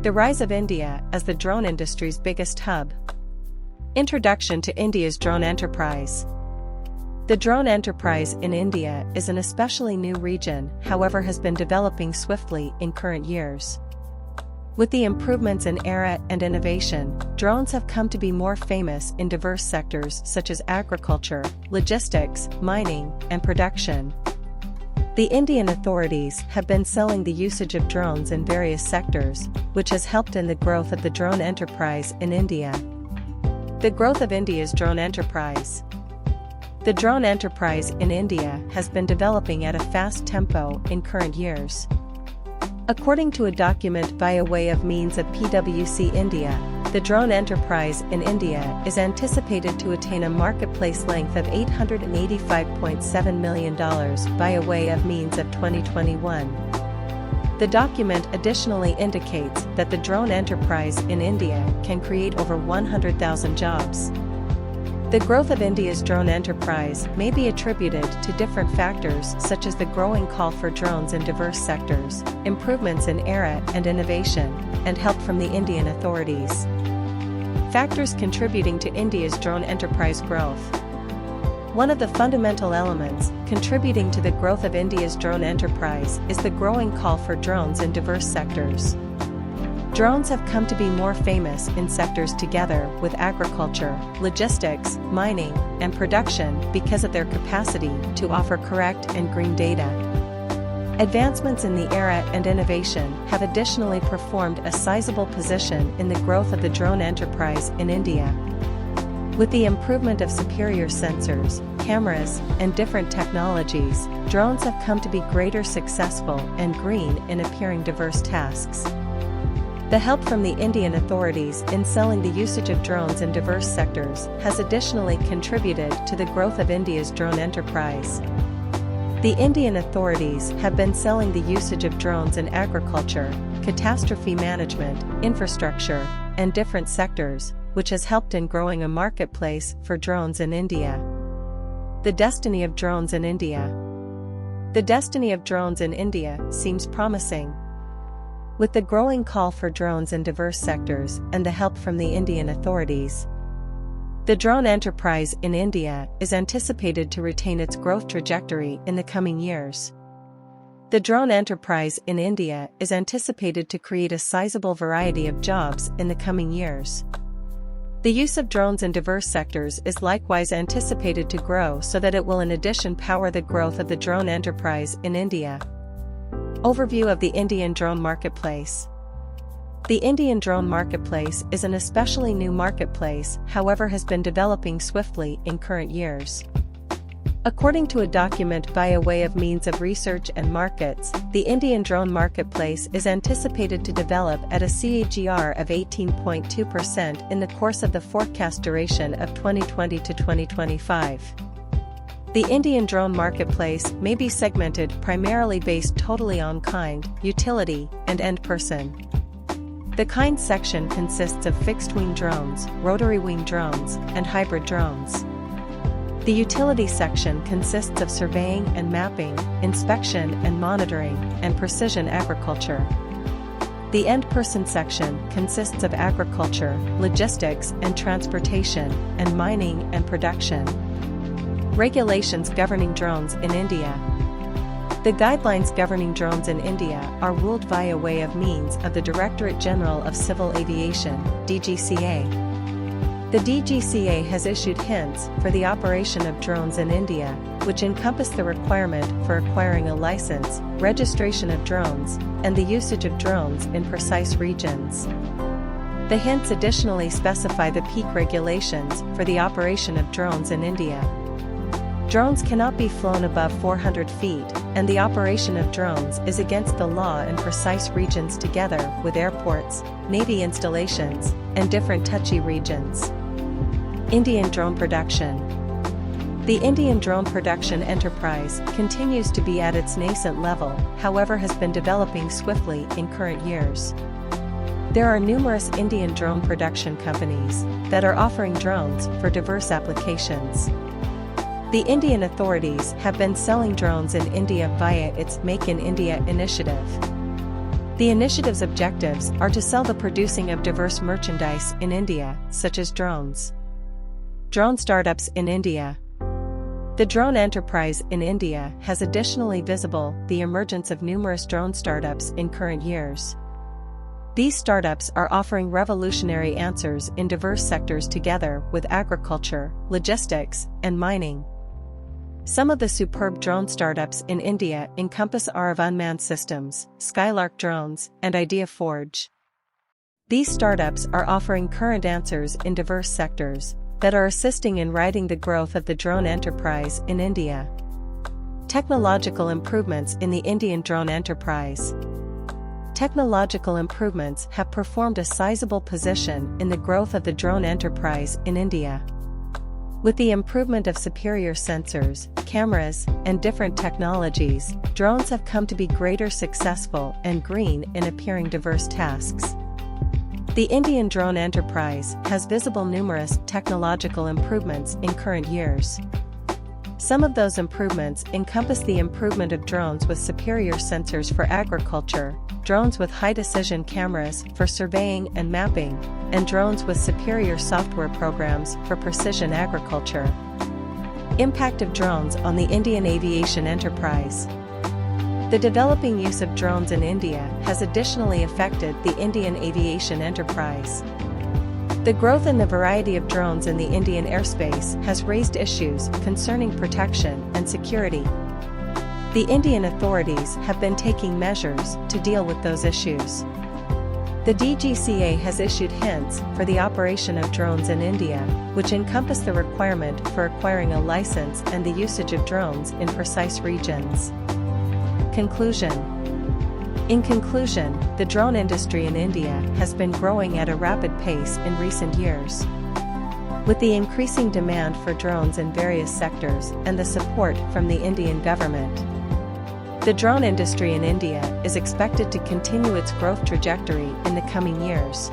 The rise of India as the drone industry's biggest hub. Introduction to India's drone enterprise. The drone enterprise in India is an especially new region, however has been developing swiftly in current years. With the improvements in era and innovation, drones have come to be more famous in diverse sectors such as agriculture, logistics, mining, and production. The Indian authorities have been selling the usage of drones in various sectors, which has helped in the growth of the drone enterprise in India. The growth of India's drone enterprise. The drone enterprise in India has been developing at a fast tempo in current years. According to a document by way of means of PwC India, the drone enterprise in India is anticipated to attain a marketplace length of $885.7 million by way of means of 2021. The document additionally indicates that the drone enterprise in India can create over 100,000 jobs. The growth of India's drone enterprise may be attributed to different factors such as the growing call for drones in diverse sectors, improvements in era and innovation, and help from the Indian authorities. Factors contributing to India's drone enterprise growth. One of the fundamental elements contributing to the growth of India's drone enterprise is the growing call for drones in diverse sectors. Drones have come to be more famous in sectors together with agriculture, logistics, mining, and production because of their capacity to offer correct and green data. Advancements in the era and innovation have additionally performed a sizable position in the growth of the drone enterprise in India. With the improvement of superior sensors, cameras, and different technologies, drones have come to be greater successful and green in appearing diverse tasks. The help from the Indian authorities in selling the usage of drones in diverse sectors has additionally contributed to the growth of India's drone enterprise. The Indian authorities have been selling the usage of drones in agriculture, catastrophe management, infrastructure, and different sectors, which has helped in growing a marketplace for drones in India. The destiny of drones in India. The destiny of drones in India seems promising. With the growing call for drones in diverse sectors and the help from the Indian authorities, the drone enterprise in India is anticipated to retain its growth trajectory in the coming years. The drone enterprise in India is anticipated to create a sizable variety of jobs in the coming years. The use of drones in diverse sectors is likewise anticipated to grow so that it will in addition power the growth of the drone enterprise in India. Overview of the Indian drone marketplace. The Indian drone marketplace is an especially new marketplace, however has been developing swiftly in current years. According to a document by way of means of research and markets, the Indian drone marketplace is anticipated to develop at a CAGR of 18.2% in the course of the forecast duration of 2020 to 2025. The Indian drone marketplace may be segmented primarily based totally on kind, utility, and end person. The kind section consists of fixed-wing drones, rotary-wing drones, and hybrid drones. The utility section consists of surveying and mapping, inspection and monitoring, and precision agriculture. The end person section consists of agriculture, logistics and transportation, and mining and production. Regulations governing drones in India. The guidelines governing drones in India are ruled via way of means of the Directorate General of Civil Aviation, DGCA. The DGCA has issued hints for the operation of drones in India, which encompass the requirement for acquiring a license, registration of drones, and the usage of drones in precise regions. The hints additionally specify the peak regulations for the operation of drones in India. Drones cannot be flown above 400 feet, and the operation of drones is against the law in precise regions together with airports, Navy installations, and different touchy regions. Indian drone production. The Indian drone production enterprise continues to be at its nascent level, however has been developing swiftly in current years. There are numerous Indian drone production companies that are offering drones for diverse applications. The Indian authorities have been selling drones in India via its Make in India initiative. The initiative's objectives are to sell the producing of diverse merchandise in India, such as drones. Drone startups in India. The drone enterprise in India has additionally visible the emergence of numerous drone startups in current years. These startups are offering revolutionary answers in diverse sectors together with agriculture, logistics, and mining. Some of the superb drone startups in India encompass Arav Unmanned Systems, Skylark Drones, and Idea Forge. These startups are offering current answers in diverse sectors that are assisting in riding the growth of the drone enterprise in India. Technological improvements in the Indian drone enterprise. Technological improvements have performed a sizable position in the growth of the drone enterprise in India. With the improvement of superior sensors, cameras, and different technologies, drones have come to be greater successful and green in appearing diverse tasks. The Indian drone enterprise has visible numerous technological improvements in current years. Some of those improvements encompass the improvement of drones with superior sensors for agriculture, drones with high-precision cameras for surveying and mapping, and drones with superior software programs for precision agriculture. Impact of drones on the Indian aviation enterprise. The developing use of drones in India has additionally affected the Indian aviation enterprise. The growth in the variety of drones in the Indian airspace has raised issues concerning protection and security. The Indian authorities have been taking measures to deal with those issues. The DGCA has issued hints for the operation of drones in India, which encompass the requirement for acquiring a license and the usage of drones in precise regions. Conclusion. In conclusion, the drone industry in India has been growing at a rapid pace in recent years. With the increasing demand for drones in various sectors and the support from the Indian government, the drone industry in India is expected to continue its growth trajectory in the coming years.